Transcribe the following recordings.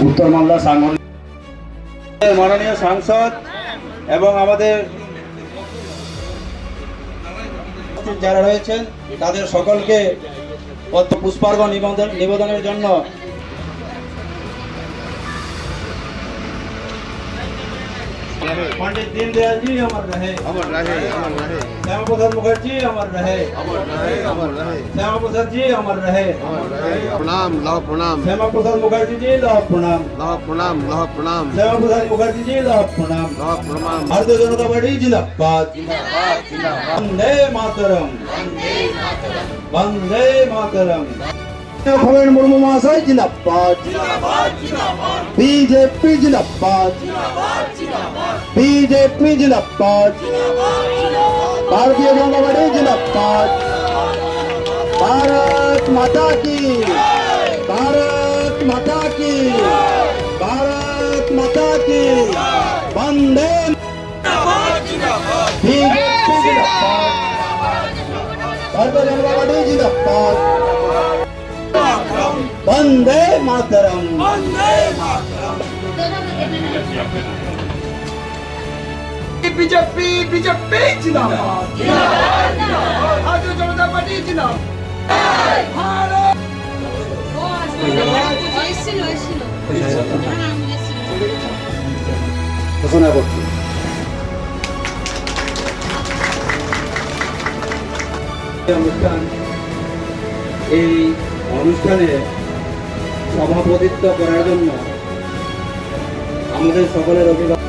উত্তর মালদা সাংগঠনিক মাননীয় সাংসদ এবং আমাদের যারা রয়েছেন তাদের সকলকে পুষ্পার্ঘ নিবেদনের জন্য पंडित दीनदयाल जी अमर रहे, अमर रहे, अमर रहे। श्यामा प्रसाद मुखर्जी अमर रहे, अमर रहे, अमर रहे। श्यामा प्रसाद जी अमर रहे, अमर रहे। प्रणाम, लह प्रणाम। श्यामा प्रसाद मुखर्जी जी लह प्रणाम, लह प्रणाम, लह प्रणाम। श्यामा प्रसाद मुखर्जी जी लह प्रणाम, लह प्रणाम। भारतीय जनता पार्टी जिंदाबाद, वंदे मातरम, वंदे मातरम। खगेन मुर्मू महाशय जिंदाबाद, बीजेपी जिंदाबाद, बीजेपी जिंदाबाद, भारतीय जनता पार्टी जिंदाबाद, भारत माता की, भारत माता की, भारत माता की, वंदे बीजेपी जिंदाबाद, भारतीय जनता पार्टी जिंदाबाद, वंदे मातरम, वंदे मातरम। बीजेपी बीजेपी जिंदाबाद, भारतीय जनता पार्टी जिंदाबाद। ঘোষণা করছি এই অনুষ্ঠানে সভাপতিত্ব করার জন্য আমাদের সকলের অভিভাবক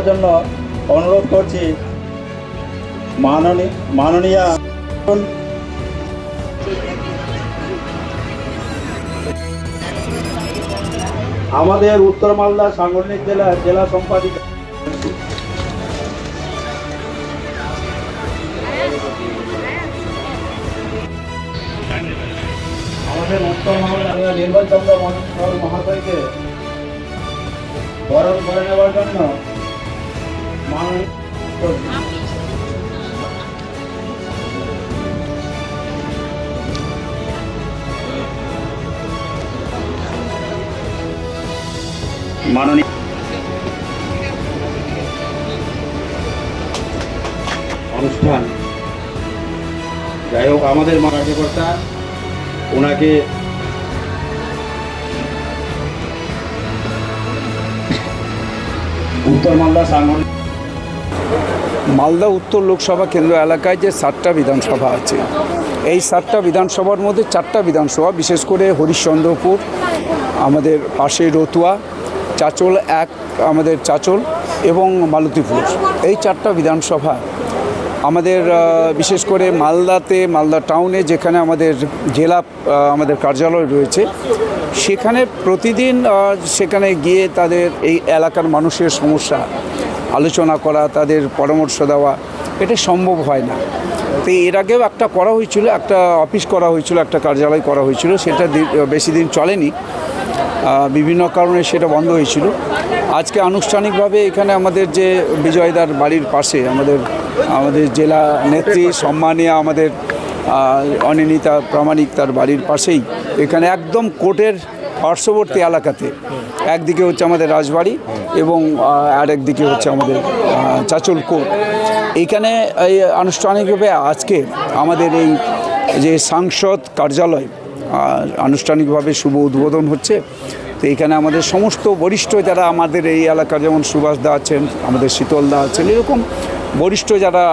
জন্য অনুরোধ করছি মাননীয় আমাদের উত্তর মালদা সাংগঠনিক জেলা সম্পাদিকা আমাদের উত্তর মালদা নির্বাচন চন্দ্র মহাশয়কে বরণ করে নেওয়ার জন্য মাননীয় অনুষ্ঠান যাই হোক আমাদের কার্যকর্তা ওনাকে উত্তর মালদা সাংগঠনিক মালদা উত্তর লোকসভা কেন্দ্র এলাকায় যে 7টা বিধানসভা আছে, এই 7টা বিধানসভার মধ্যে 4টা বিধানসভা, বিশেষ করে হরিশ্চন্দ্রপুর, আমাদের পাশে রতুয়া, চাচল আমাদের চাচল এবং মালতীপুর, এই 4টা বিধানসভা আমাদের বিশেষ করে মালদা টাউনে যেখানে আমাদের জেলা আমাদের কার্যালয় রয়েছে, সেখানে প্রতিদিন সেখানে গিয়ে তাদের এই এলাকার মানুষের সমস্যা আলোচনা করা, তাদের পরামর্শ দেওয়া, এটা সম্ভব হয় না। তো এর আগেও একটা করা হয়েছিল, একটা অফিস করা হয়েছিল, একটা কার্যালয় করা হয়েছিল, সেটা বেশি দিন চলেনি, বিভিন্ন কারণে সেটা বন্ধ হয়েছিল। আজকে আনুষ্ঠানিকভাবে এখানে আমাদের যে বিজয়দার বাড়ির পাশে আমাদের জেলা নেত্রী সম্মানীয় আমাদের অনিন্দিতা প্রামাণিক তার বাড়ির পাশেই, এখানে একদম কোর্টের পার্শ্ববর্তী এলাকাতে, একদিকে হচ্ছে আমাদের রাজবাড়ি এবং আরেকদিকে হচ্ছে আমাদের চাচল কোর্ট। এইখানে এই আনুষ্ঠানিকভাবে আজকে আমাদের এই যে সাংসদ কার্যালয় আনুষ্ঠানিকভাবে শুভ উদ্বোধন হচ্ছে। তো এখানে আমাদের সমস্ত বরিষ্ঠ যারা আমাদের এই এলাকার, যেমন সুভাষ দা আছেন, আমাদের শীতল দা আছেন, এরকম বরিষ্ঠ যারা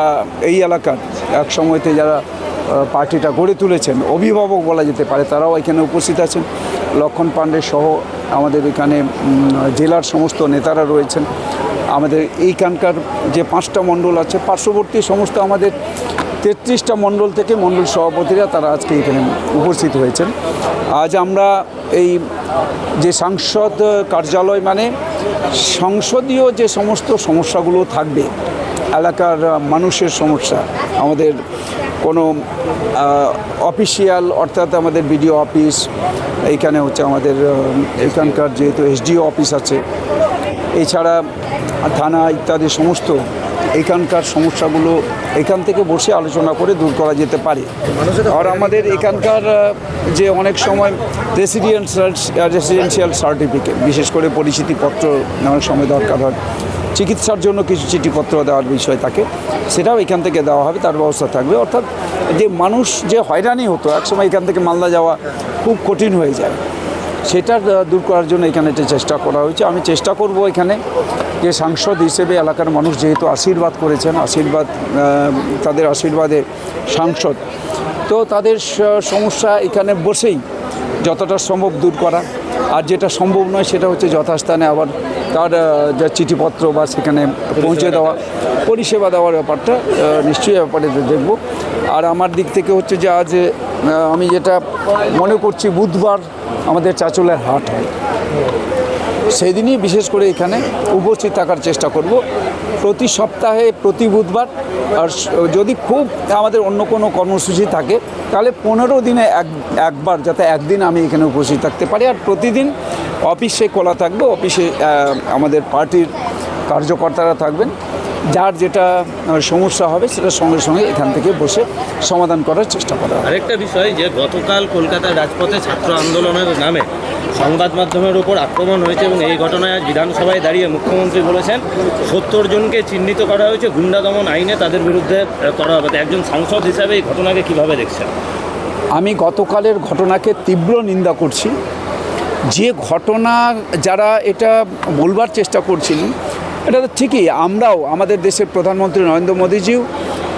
এই এলাকার এক সময়তে যারা পার্টিটা গড়ে তুলেছেন, অভিভাবক বলা যেতে পারে, তারাও এখানে উপস্থিত আছেন। লক্ষণ পাণ্ডে সহ আমাদের এখানে জেলার সমস্ত নেতারা রয়েছেন। আমাদের এইখানকার যে 5টা মণ্ডল আছে, পার্শ্ববর্তী সমস্ত আমাদের 33টা মণ্ডল থেকে মণ্ডল সভাপতিরা তারা আজকে এখানে উপস্থিত হয়েছেন। আজ আমরা এই যে সাংসদ কার্যালয়, মানে সংসদীয় যে সমস্ত সমস্যাগুলো থাকবে, এলাকার মানুষের সমস্যা, আমাদের কোনো অফিসিয়াল, অর্থাৎ আমাদের বিডিও অফিস, এইখানে হচ্ছে আমাদের এখানকার যেহেতু এসডিও অফিস আছে, এছাড়া থানা ইত্যাদি সমস্ত এখানকার সমস্যাগুলো এখান থেকে বসে আলোচনা করে দূর করা যেতে পারে। আর আমাদের এখানকার যে অনেক সময় রেসিডেন্সিয়াল সার্টিফিকেট, বিশেষ করে পরিচিতিপত্র অনেক সময় দরকার হয়, চিকিৎসার জন্য কিছু চিঠিপত্র দেওয়ার বিষয় থাকে, সেটাও এখান থেকে দেওয়া হবে, তার ব্যবস্থা থাকবে। অর্থাৎ যে মানুষ যে হয়রানি হতো, একসময় এখান থেকে মালদা যাওয়া খুব কঠিন হয়ে যায়, সেটা দূর করার জন্য এখানে একটা চেষ্টা করা হয়েছে। আমি চেষ্টা করব এখানে যে সাংসদ হিসেবে এলাকার মানুষ যেহেতু আশীর্বাদ করেছেন, তাদের আশীর্বাদে সাংসদ, তো তাদের সমস্যা এখানে বসেই যতটা সম্ভব দূর করা, আর যেটা সম্ভব নয় সেটা হচ্ছে যথাস্থানে আবার তার যা চিঠিপত্র বা সেখানে পৌঁছে দেওয়া, পরিষেবা দেওয়ার ব্যাপারটা নিশ্চয়ই ব্যাপারে দেখব। আর আমার দিক থেকে হচ্ছে যে আজ আমি যেটা মনে করছি, বুধবার আমাদের চাচলের হাট হয়, সেই দিনই বিশেষ করে এখানে উপস্থিত থাকার চেষ্টা করব, প্রতি সপ্তাহে প্রতি বুধবার। আর যদি খুব আমাদের অন্য কোনো কর্মসূচি থাকে তাহলে 15 দিনে একবার, যাতে একদিন আমি এখানে উপস্থিত থাকতে পারি। আর প্রতিদিন অফিসে খোলা থাকবে, অফিসে আমাদের পার্টির কার্যকর্তারা থাকবেন, যার যেটা সমস্যা হবে সেটা সঙ্গে সঙ্গে এখান থেকে বসে সমাধান করার চেষ্টা করা হবে। আরেকটা বিষয়, যে গতকাল কলকাতার রাজপথে ছাত্র আন্দোলনের নামে সংবাদ মাধ্যমের উপর আক্রমণ হয়েছে, এবং এই ঘটনায় আজ বিধানসভায় দাঁড়িয়ে মুখ্যমন্ত্রী বলেছেন 70 জনকে চিহ্নিত করা হয়েছে, গুন্ডা দমন আইনে তাদের বিরুদ্ধে করা হবে। একজন সাংসদ হিসাবে এই ঘটনাকে কীভাবে দেখছেন? আমি গতকালের ঘটনাকে তীব্র নিন্দা করছি। যে ঘটনা যারা এটা বলবার চেষ্টা করছিলেন, এটা তো ঠিকই, আমরাও, আমাদের দেশের প্রধানমন্ত্রী নরেন্দ্র মোদীজিও,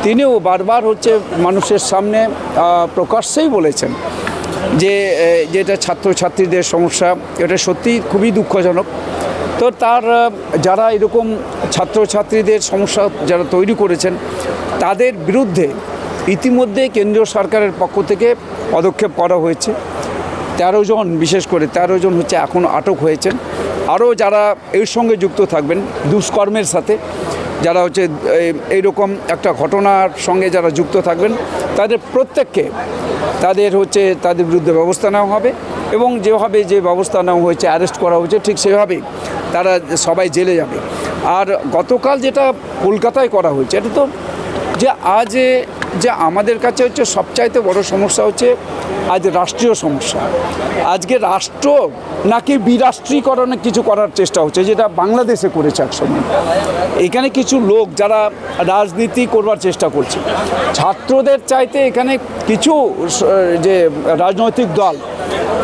তিনিও বারবার হচ্ছে মানুষের সামনে প্রকাশ্যেই বলেছেন যে যেটা ছাত্রছাত্রীদের সমস্যা, এটা সত্যি খুবই দুঃখজনক। তো তার যারা এরকম ছাত্রছাত্রীদের সমস্যা যারা তৈরি করেছেন, তাদের বিরুদ্ধে ইতিমধ্যে কেন্দ্রীয় সরকারের পক্ষ থেকে পদক্ষেপ করা হয়েছে। 13 জন, বিশেষ করে 13 জন হচ্ছে এখন আটক হয়েছেন। আরও যারা এর সঙ্গে যুক্ত থাকবেন, দুষ্কর্মের সাথে যারা হচ্ছে এইরকম একটা ঘটনার সঙ্গে যারা যুক্ত থাকবেন, তাদের প্রত্যেককে তাদের বিরুদ্ধে ব্যবস্থা নেওয়া হবে, এবং যেভাবে যে ব্যবস্থা নেওয়া হয়েছে, অ্যারেস্ট করা হয়েছে, ঠিক সেভাবেই তারা সবাই জেলে যাবে। আর গতকাল যেটা কলকাতায় করা হয়েছে, এটা তো যে আজ যে আমাদের কাছে হচ্ছে সবচাইতে বড় সমস্যা হচ্ছে আজ রাষ্ট্রীয় সমস্যা। আজকে রাষ্ট্র নাকি বিরাষ্ট্রীকরণে কিছু করার চেষ্টা হচ্ছে, যেটা বাংলাদেশে করেছে একসময়। এখানে কিছু লোক যারা রাজনীতি করবার চেষ্টা করছে, ছাত্রদের চাইতে এখানে কিছু যে রাজনৈতিক দল,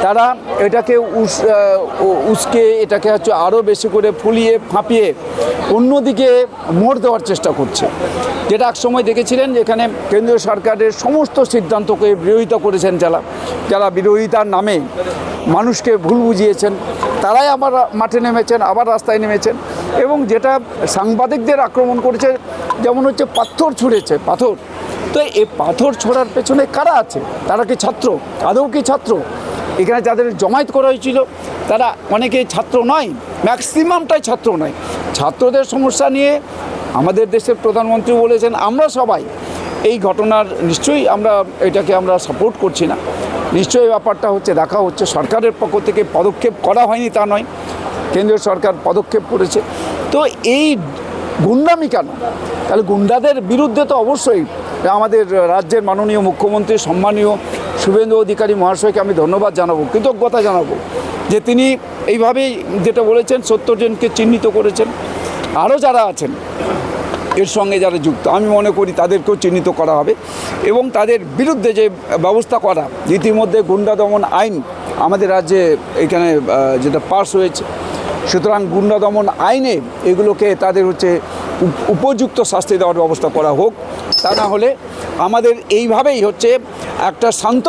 তারা এটাকে উস্কে এটাকে হচ্ছে আরও বেশি করে ফুলিয়ে ফাঁপিয়ে অন্যদিকে মোড় দেওয়ার চেষ্টা করছে, যেটা একসময় দেখেছিলেন যেখানে কেন্দ্রীয় সরকারের সমস্ত সিদ্ধান্তকে বিরোধিতা করেছেন যারা বিরোধিতার নামে মানুষকে ভুল বুঝিয়েছেন, তারাই আবার মাঠে নেমেছেন, আবার রাস্তায় নেমেছেন, এবং যেটা সাংবাদিকদের আক্রমণ করেছে, যেমন হচ্ছে পাথর ছুঁড়েছে, পাথর। তো এই পাথর ছোড়ার পেছনে কারা আছে? তারা কি ছাত্র? আদৌ কি ছাত্র? এখানে যাদের জমায়েত করা হয়েছিল তারা অনেকেই ছাত্র নয়, ম্যাক্সিমামটাই ছাত্র নয়। ছাত্রদের সমস্যা নিয়ে আমাদের দেশের প্রধানমন্ত্রী বলেছেন, আমরা সবাই এই ঘটনার নিশ্চয়ই এটাকে আমরা সাপোর্ট করছি না। নিশ্চয়ই ব্যাপারটা হচ্ছে দেখা হচ্ছে, সরকারের পক্ষ থেকে পদক্ষেপ করা হয়নি তা নয়, কেন্দ্রীয় সরকার পদক্ষেপ করেছে। তো এই গুন্ডামি কেন? তাহলে গুন্ডাদের বিরুদ্ধে তো অবশ্যই আমাদের রাজ্যের মাননীয় মুখ্যমন্ত্রী সম্মানীয় শুভেন্দু অধিকারী মহাশয়কে আমি ধন্যবাদ জানাবো, কৃতজ্ঞতা জানাবো যে তিনি এইভাবেই যেটা বলেছেন 70 জনকে চিহ্নিত করেছেন। আরও যারা আছেন এর সঙ্গে যারা যুক্ত আমি মনে করি তাদেরকেও চিহ্নিত করা হবে এবং তাদের বিরুদ্ধে যে ব্যবস্থা করা, ইতিমধ্যে গুন্ডা দমন আইন আমাদের রাজ্যে এখানে যেটা পাস হয়েছে, সুতরাং গুন্ডা দমন আইনে এগুলোকে তাদের হচ্ছে উপযুক্ত শাস্তি দেওয়ার ব্যবস্থা করা হোক। তা না হলে আমাদের এইভাবেই হচ্ছে একটা শান্ত